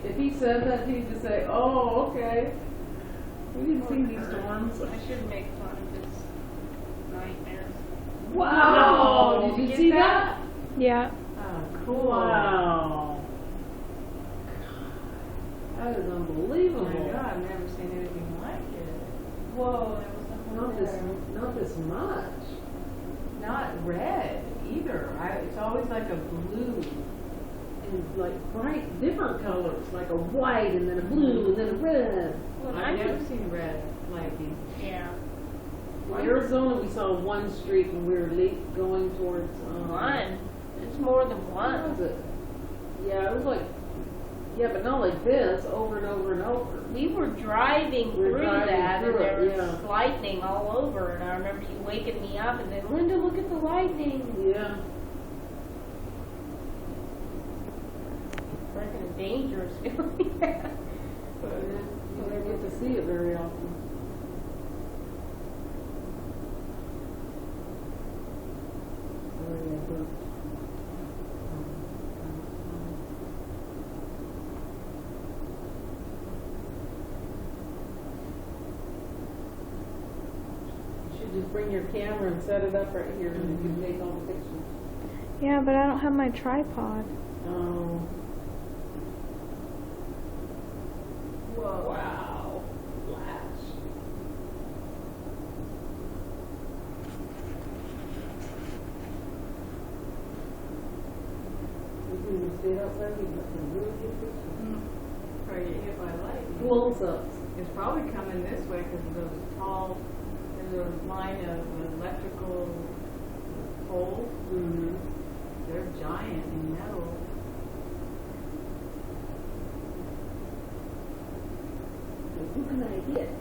If he said that, he'd just say, "Oh, okay." We didn't see these storms. I should make fun of his nightmares. Wow! Did you see that? Yeah. Oh, cool. Wow. That is unbelievable. Oh my God, I've never seen anything like it. Whoa, there was something Not this much. Not red either. It's always like a blue. And like bright, different colors, like a white and then a blue and then a red. Well, I've never seen red lightning. Yeah. In Arizona, we saw one streak when we were going towards. One. It's more than What one. was it? Yeah, it was like. Yeah, but not like this, over and over and over. We were driving We were through driving that, through and there it, was yeah. lightning all over. And I remember you waking me up, and then Linda, look at the lightning. Yeah. Like a dangerous feeling. But you don't get to see it very often. You should just bring your camera and set it up right here and you can take all the pictures. Yeah, but I don't have my tripod. Oh. Whoa. Wow. Flash. You can stay outside, you got some really good pictures. Probably get hit by lightning. Close-ups. It's probably coming this way because of those tall, there's a line of electrical poles. Mm-hmm. They're giant in metal. Who can I hit?